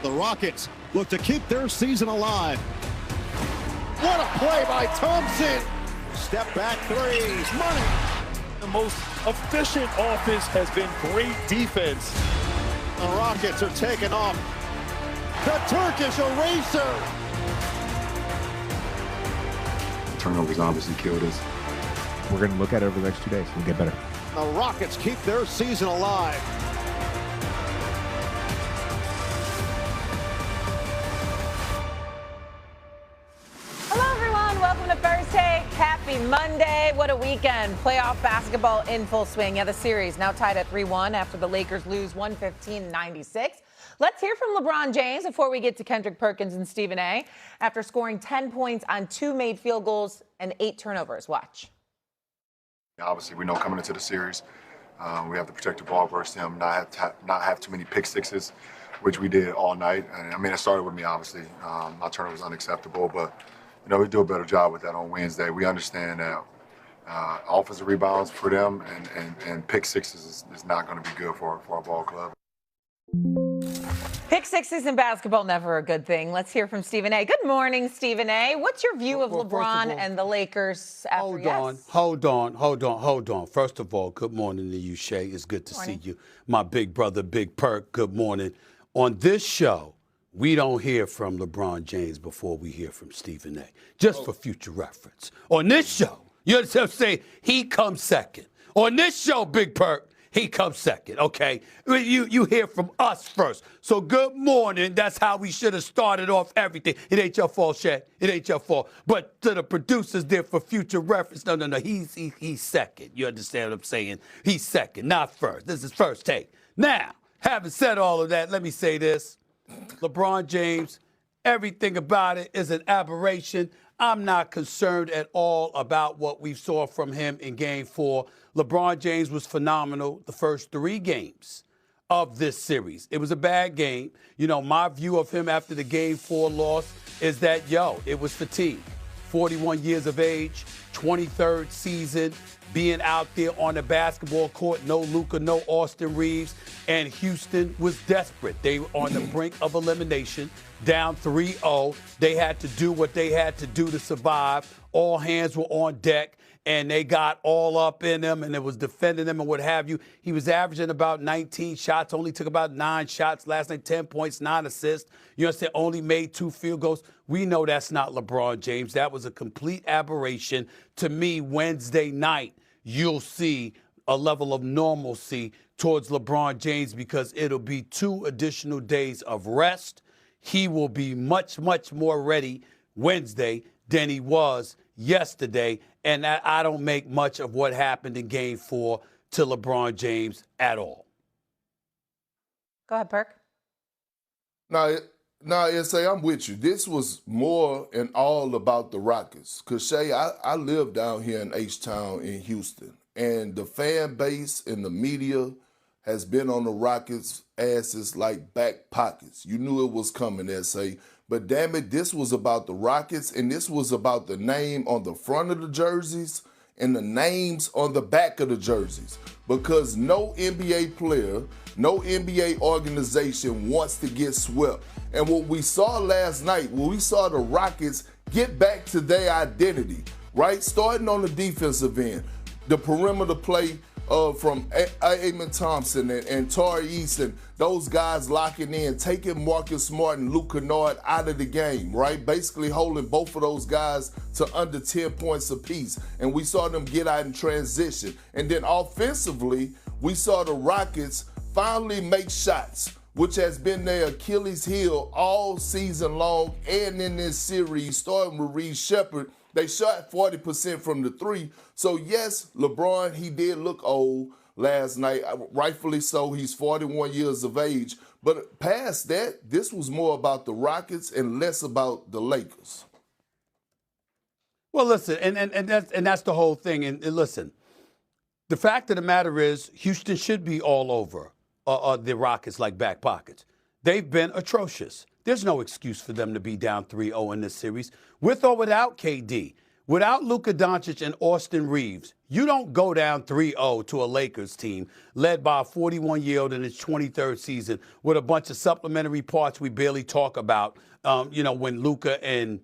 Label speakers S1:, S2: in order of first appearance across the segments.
S1: The Rockets look to keep their season alive. What a play by Thompson. Step back threes. Money.
S2: The most efficient offense has been great defense.
S1: The Rockets are taking off. The Turkish eraser.
S3: Turnovers obviously killed us.
S4: We're going to look at it over the next 2 days. We'll get better.
S1: The Rockets keep their season alive.
S5: Welcome to First Take. Happy Monday. What a weekend. Playoff basketball in full swing. Yeah, the series now tied at 3-1 after the Lakers lose 115-96. Let's hear from LeBron James before we get to Kendrick Perkins and Stephen A. After scoring 10 points on 2 made field goals and 8 turnovers. Watch.
S3: Obviously, we know coming into the series, we have to protect the ball versus them, not have too many pick sixes, which we did all night. And I mean, it started with me, obviously. My turnover was unacceptable, but you know, we do a better job with that on Wednesday. We understand that offensive rebounds for them and pick sixes is not going to be good for our ball club.
S5: Pick sixes in basketball, never a good thing. Let's hear from Stephen A. Good morning, Stephen A. What's your view of LeBron and the Lakers after
S6: Hold on. First of all, good morning to you, Shay. It's good to see you. My big brother, Big Perk, good morning. On this show, we don't hear from LeBron James before we hear from Stephen A. Just for future reference. On this show, you understand what I'm saying? He comes second. On this show, Big Perk, he comes second, okay? You hear from us first. So good morning. That's how we should have started off everything. It ain't your fault, Shay. It ain't your fault. But to the producers there for future reference, no. He's second. You understand what I'm saying? He's second, not first. This is First Take. Now, having said all of that, let me say this. LeBron James, everything about it is an aberration. I'm not concerned at all about what we saw from him in Game 4. LeBron James was phenomenal the first 3 games of this series. It was a bad game. You know, my view of him after the Game 4 loss is that, it was fatigue. 41 years of age, 23rd season, being out there on the basketball court, no Luka, no Austin Reeves, and Houston was desperate. They were on the brink of elimination, down 3-0. They had to do what they had to do to survive. All hands were on deck, and they got all up in him, and it was defending him and what have you. He was averaging about 19 shots, only took about 9 shots last night, 10 points, 9 assists. You understand? Only made 2 field goals. We know that's not LeBron James. That was a complete aberration. To me, Wednesday night, you'll see a level of normalcy towards LeBron James because it'll be 2 additional days of rest. He will be much, much more ready Wednesday than he was yesterday. And I don't make much of what happened in Game 4 to LeBron James at all.
S5: Go ahead, Perk.
S7: No, S.A., I'm with you. This was more and all about the Rockets. Because, Shay, I live down here in H-Town in Houston. And the fan base and the media has been on the Rockets' asses like back pockets. You knew it was coming, S.A. But, damn it, this was about the Rockets, and this was about the name on the front of the jerseys and the names on the back of the jerseys. Because no NBA player, no NBA organization wants to get swept. And what we saw last night, when we saw the Rockets get back to their identity, right? Starting on the defensive end, the perimeter play from Amen Thompson and Tari Eason, those guys locking in, taking Marcus Smart and Luke Kennard out of the game, right? Basically holding both of those guys to under 10 points apiece. And we saw them get out in transition. And then offensively, we saw the Rockets finally make shots, which has been their Achilles heel all season long and in this series, starting with Reed Shepherd. They shot 40% from the 3. So, yes, LeBron, he did look old last night. Rightfully so. He's 41 years of age. But past that, this was more about the Rockets and less about the Lakers.
S6: Well, listen, and that's the whole thing. And listen, the fact of the matter is Houston should be all over the Rockets like back pockets. They've been atrocious. There's no excuse for them to be down 3-0 in this series, with or without KD. Without Luka Doncic and Austin Reeves, you don't go down 3-0 to a Lakers team led by a 41-year-old in his 23rd season with a bunch of supplementary parts we barely talk about, when Luka and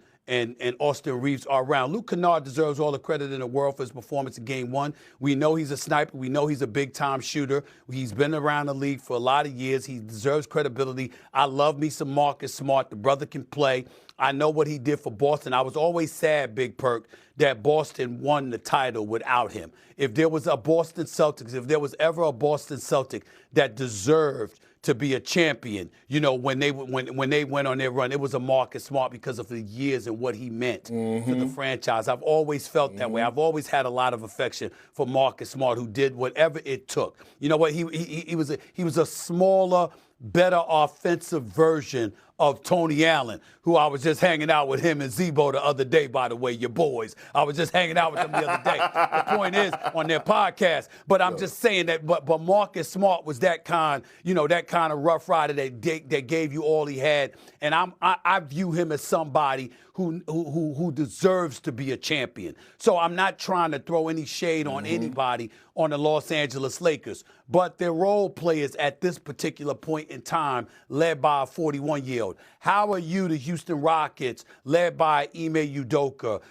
S6: Austin Reeves are around. Luke Kennard deserves all the credit in the world for his performance in Game 1. We know he's a sniper. We know he's a big-time shooter. He's been around the league for a lot of years. He deserves credibility. I love me some Marcus Smart. The brother can play. I know what he did for Boston. I was always sad, Big Perk, that Boston won the title without him. If there was a Boston Celtics, if there was ever a Boston Celtic that deserved to be a champion, when they went on their run, it was a Marcus Smart because of the years and what he meant to the franchise. I've always felt that way. I've always had a lot of affection for Marcus Smart, who did whatever it took. You know what? He was a smaller, better offensive version of Tony Allen, who I was just hanging out with him and Zebo the other day, by the way, your boys. I was just hanging out with them the other day. The point is, on their podcast. But I'm just saying that, but Marcus Smart was that kind of rough rider that gave you all he had. And I view him as somebody who deserves to be a champion. So I'm not trying to throw any shade on anybody on the Los Angeles Lakers, but their role players at this particular point in time, led by a 41-year-old. How are you, the Houston Rockets, led by Ime Udoka,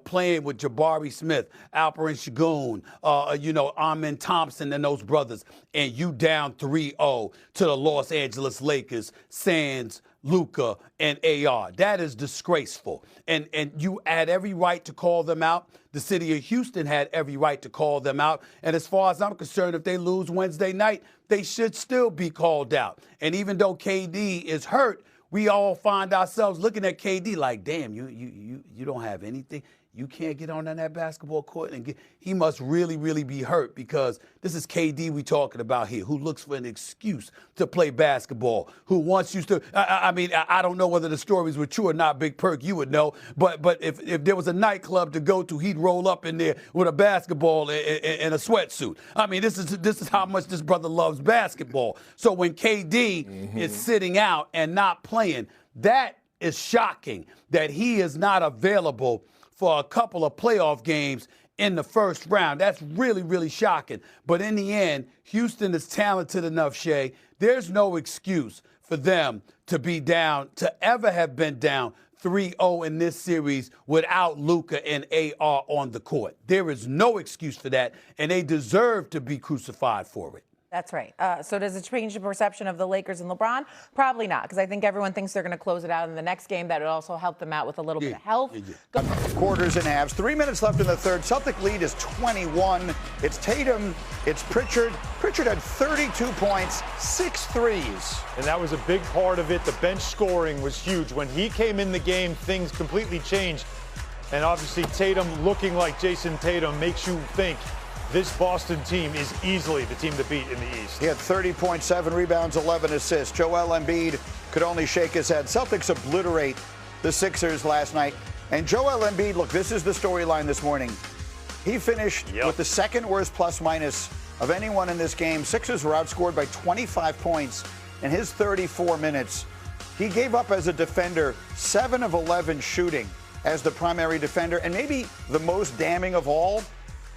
S6: playing with Jabari Smith, Alperen Şengün, Amen Thompson and those brothers, and you down 3-0 to the Los Angeles Lakers, sans Luka and AR. That is disgraceful. And you had every right to call them out. The city of Houston had every right to call them out. And as far as I'm concerned, if they lose Wednesday night, they should still be called out. And even though KD is hurt, we all find ourselves looking at KD like, damn, you don't have anything. You can't get on that basketball court and he must really, really be hurt, because this is KD we talking about here, who looks for an excuse to play basketball, who wants you to, I don't know whether the stories were true or not, Big Perk, you would know, but if there was a nightclub to go to, he'd roll up in there with a basketball and a sweatsuit. I mean, this is how much this brother loves basketball. So when KD is sitting out and not playing, that is shocking that he is not available for a couple of playoff games in the first round. That's really, really shocking. But in the end, Houston is talented enough, Shay. There's no excuse for them to be down, to ever have been down 3-0 in this series without Luka and AR on the court. There is no excuse for that, and they deserve to be crucified for it.
S5: That's right. So does it change the perception of the Lakers and LeBron? Probably not, because I think everyone thinks they're going to close it out in the next game. That would also help them out with a little bit of health.
S8: Quarters and halves. 3 minutes left in the third. Celtic lead is 21. It's Tatum. It's Pritchard. Pritchard had 32 points, 6 threes.
S2: And that was a big part of it. The bench scoring was huge. When he came in the game, things completely changed. And obviously Tatum looking like Jason Tatum makes you think this Boston team is easily the team to beat in the East.
S8: He had 30.7 rebounds, 11 assists. Joel Embiid could only shake his head. Celtics obliterate the Sixers last night. And Joel Embiid, look, this is the storyline this morning. He finished with the second worst plus-minus of anyone in this game. Sixers were outscored by 25 points in his 34 minutes. He gave up as a defender 7 of 11 shooting as the primary defender. And maybe the most damning of all,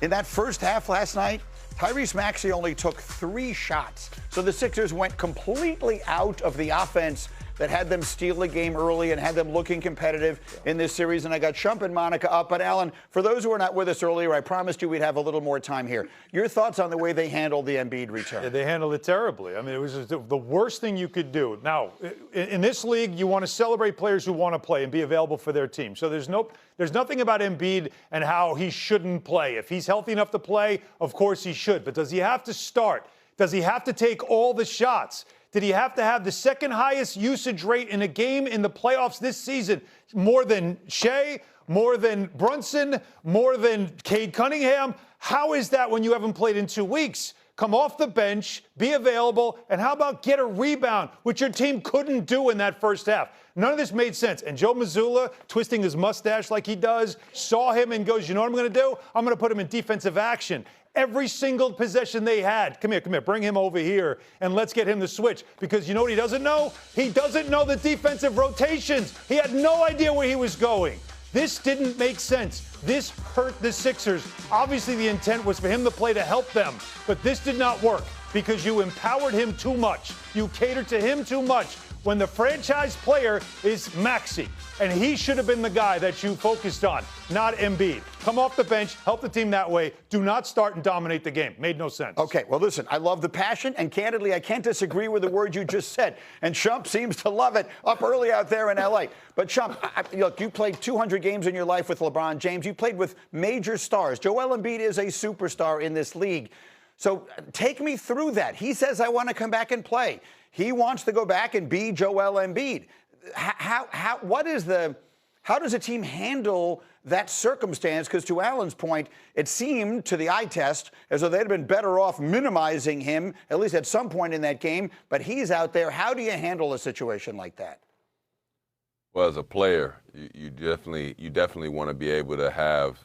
S8: in that first half last night, Tyrese Maxey only took 3 shots. So the Sixers went completely out of the offense that had them steal the game early and had them looking competitive in this series. And I got Shump and Monica up. But, Alan, for those who were not with us earlier, I promised you we'd have a little more time here. Your thoughts on the way they handled the Embiid return?
S2: Yeah, they handled it terribly. I mean, it was the worst thing you could do. Now, in this league, you want to celebrate players who want to play and be available for their team. So there's nothing about Embiid and how he shouldn't play. If he's healthy enough to play, of course he should. But does he have to start? Does he have to take all the shots? Did he have to have the second highest usage rate in a game in the playoffs this season? More than Shea, more than Brunson, more than Cade Cunningham? How is that when you haven't played in 2 weeks? Come off the bench, be available, and how about get a rebound, which your team couldn't do in that first half? None of this made sense. And Joe Mazzulla, twisting his mustache like he does, saw him and goes, you know what I'm going to do? I'm going to put him in defensive action. Every single possession they had. Come here, bring him over here, and let's get him to switch. Because you know what he doesn't know? He doesn't know the defensive rotations. He had no idea where he was going. This didn't make sense. This hurt the Sixers. Obviously, the intent was for him to play to help them, but this did not work because you empowered him too much. You catered to him too much when the franchise player is Maxey, and he should have been the guy that you focused on, not Embiid. Come off the bench, help the team that way. Do not start and dominate the game. Made no sense.
S8: Okay, well, listen, I love the passion, and candidly, I can't disagree with the word you just said. And Shump seems to love it up early out there in L.A. But, Shump, look, you played 200 games in your life with LeBron James. You played with major stars. Joel Embiid is a superstar in this league. So take me through that. He says, I want to come back and play. He wants to go back and be Joel Embiid. How does a team handle that circumstance? Because to Alan's point, it seemed to the eye test as though they'd have been better off minimizing him, at least at some point in that game. But he's out there. How do you handle a situation like that?
S9: Well, as a player, you definitely want to be able to have